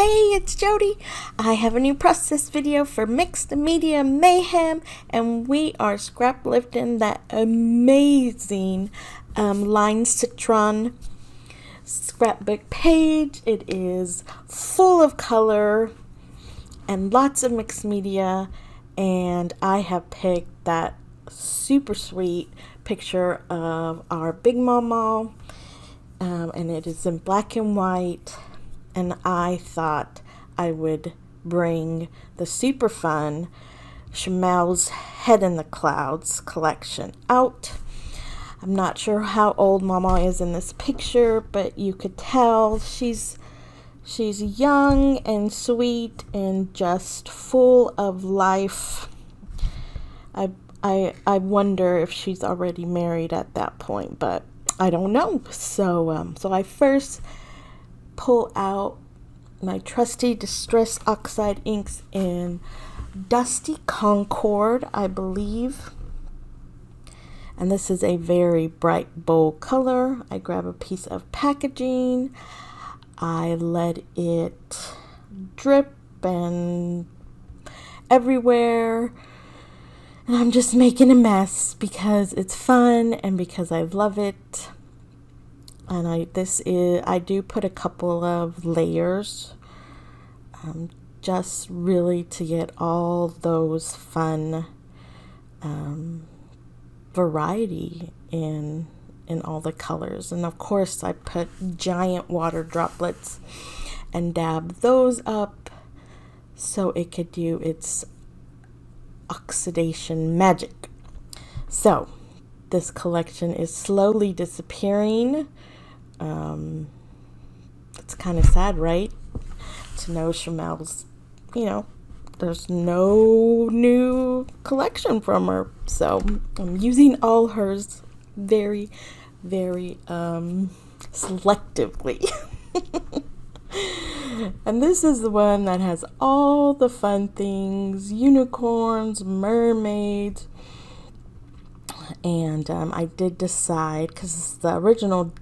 Hey, it's Jody. I have a new process video for Mixed Media Mayhem, and we are scrap lifting that amazing Line Citron scrapbook page. It is full of color and lots of mixed media, and I have picked that super sweet picture of our Big Mama, and it is in black and white. And I thought I would bring the super fun Shimelle's Head in the Clouds collection out. I'm not sure how old Mama is in this picture, but you could tell she's young and sweet and just full of life. I wonder if she's already married at that point, but I don't know. So I first pull out my trusty Distress Oxide inks in Dusty Concord, I believe. And this is a very bright, bold color. I grab a piece of packaging. I let it drip and everywhere. And I'm just making a mess because it's fun and because I love it. And I do put a couple of layers, just really to get all those fun variety in all the colors. And of course I put giant water droplets and dab those up so it could do its oxidation magic. So this collection is slowly disappearing. It's kind of sad, right? To know Shimelle's, there's no new collection from her. So I'm using all hers very, very selectively. And this is the one that has all the fun things: unicorns, mermaids. And I did decide, because the original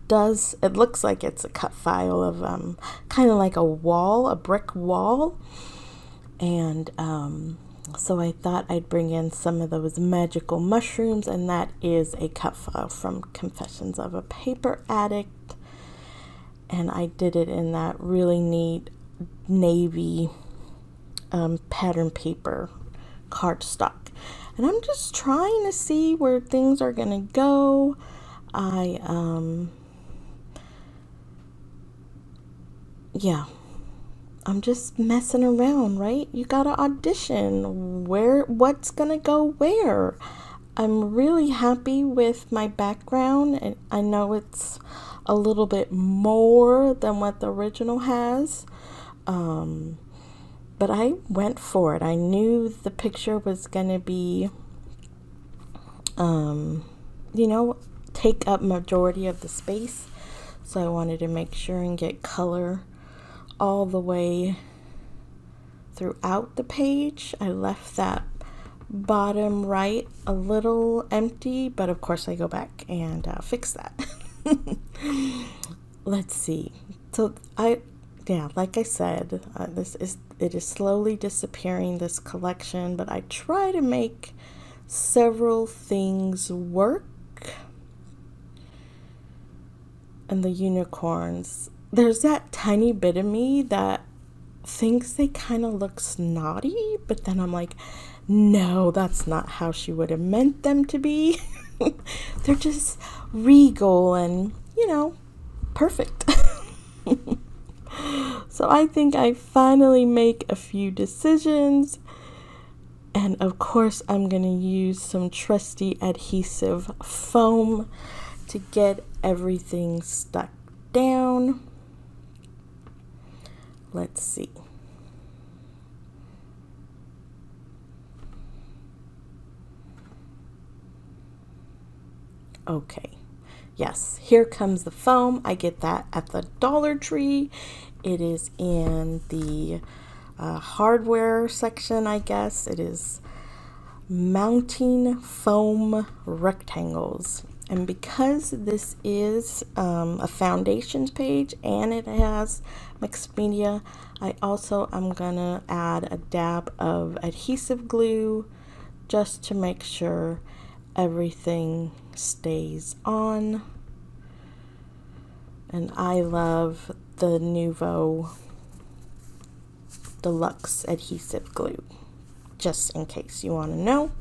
it looks like it's a cut file of kind of like a brick wall. And so I thought I'd bring in some of those magical mushrooms, and that is a cut file from Confessions of a Paper Addict. And I did it in that really neat navy pattern paper cardstock. And I'm just trying to see where things are going to go. I'm just messing around, right? You got to audition what's going to go where. I'm really happy with my background, and I know it's a little bit more than what the original has. But I went for it. I knew the picture was going to be, take up majority of the space. So I wanted to make sure and get color all the way throughout the page. I left that bottom right a little empty, but of course I go back and fix that. Let's see. So like I said, it is slowly disappearing, this collection, but I try to make several things work. And the unicorns, there's that tiny bit of me that thinks they kind of look snotty, but then I'm like, no, that's not how she would have meant them to be. They're just regal and, perfect. So I think I finally make a few decisions, and of course I'm going to use some trusty adhesive foam to get everything stuck down. Let's see. Okay. Yes, here comes the foam. I get that at the Dollar Tree. It is in the hardware section, I guess. It is mounting foam rectangles. And because this is a foundations page and it has mixed media, I also am gonna add a dab of adhesive glue just to make sure everything stays on. And I love the Nuvo Deluxe adhesive glue, just in case you want to know.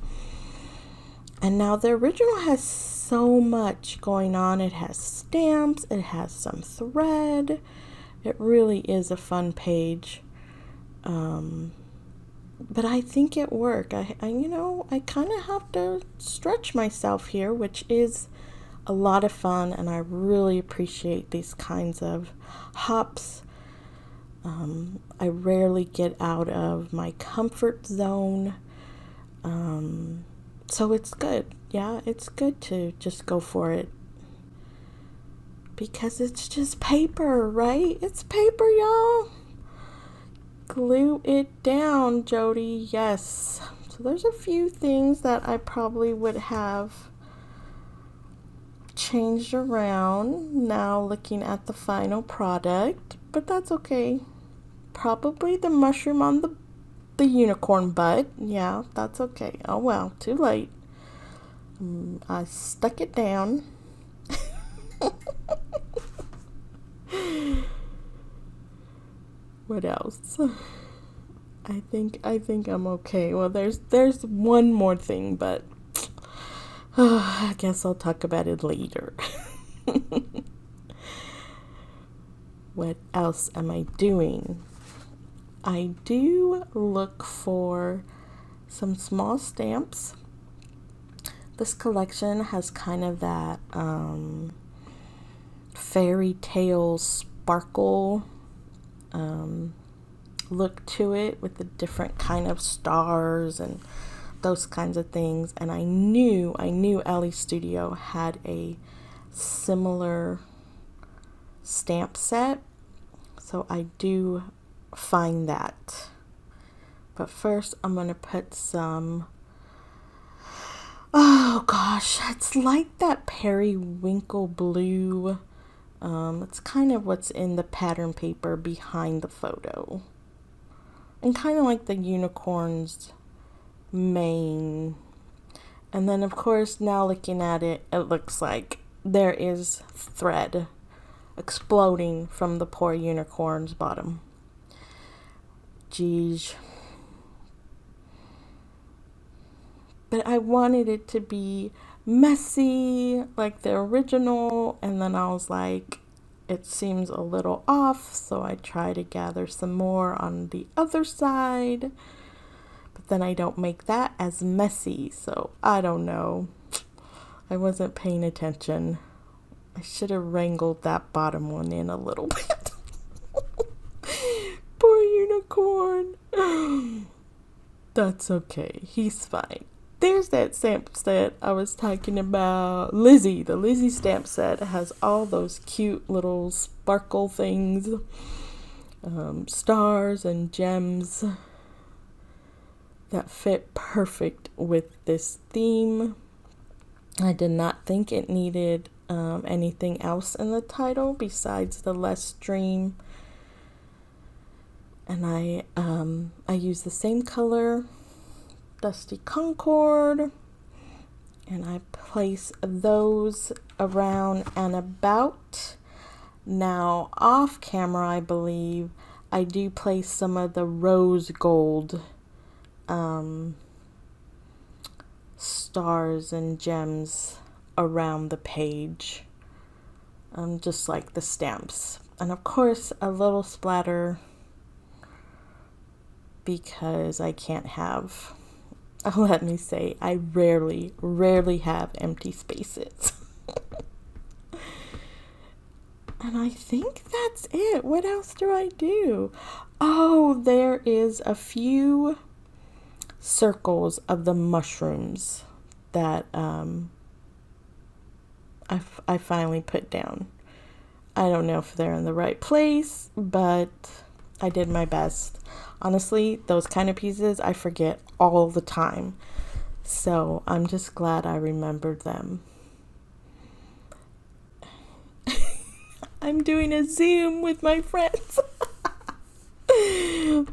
And now the original has so much going on. It has stamps, it has some thread. It really is a fun page. But I think it worked. I kind of have to stretch myself here, which is a lot of fun, and I really appreciate these kinds of hops. I rarely get out of my comfort zone. So it's good. Yeah, it's good to just go for it. Because it's just paper, right? It's paper, y'all. Glue it down, Jody. Yes. So there's a few things that I probably would have changed around now looking at the final product, but that's okay. Probably the mushroom on the unicorn butt. Yeah, that's okay. Oh well, too late. I stuck it down. What else? I think I'm okay. Well, there's one more thing, but I guess I'll talk about it later. What else am I doing? I do look for some small stamps. This collection has kind of that fairy tale sparkle look to it, with the different kind of stars and those kinds of things. And I knew Ellie Studio had a similar stamp set, so I do find that. But first I'm gonna put some, oh gosh, it's like that periwinkle blue. It's kind of what's in the pattern paper behind the photo, and kind of like the unicorn's mane. And then of course, now looking at it, it looks like there is thread exploding from the poor unicorn's bottom. Geez. But I wanted it to be messy like the original, and then I was like, it seems a little off, so I try to gather some more on the other side, but then I don't make that as messy, so I don't know. I wasn't paying attention. I should have wrangled that bottom one in a little bit. Poor unicorn. That's okay, he's fine. There's that stamp set I was talking about. Lizzie, the Lizzie stamp set has all those cute little sparkle things, stars and gems that fit perfect with this theme. I did not think it needed anything else in the title besides the less dream. And I use the same color, Dusty Concord, and I place those around and about. Now off camera, I believe I do place some of the rose gold stars and gems around the page, just like the stamps, and of course a little splatter because I can't have, let me say, I rarely have empty spaces. And I think that's it. What else do I do? Oh, there is a few circles of the mushrooms that I finally put down. I don't know if they're in the right place, but I did my best. Honestly, those kind of pieces I forget all the time, so I'm just glad I remembered them. I'm doing a Zoom with my friends.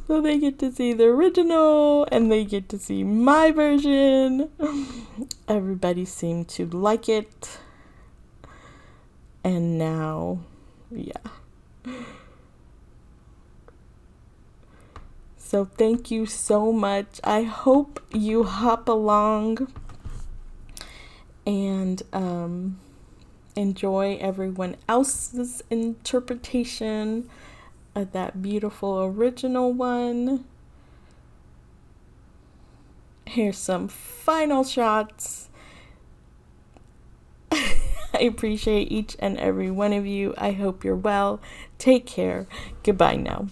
So they get to see the original and they get to see my version. Everybody seemed to like it. And now, yeah. So thank you so much. I hope you hop along and enjoy everyone else's interpretation of that beautiful original one. Here's some final shots. I appreciate each and every one of you. I hope you're well. Take care. Goodbye now.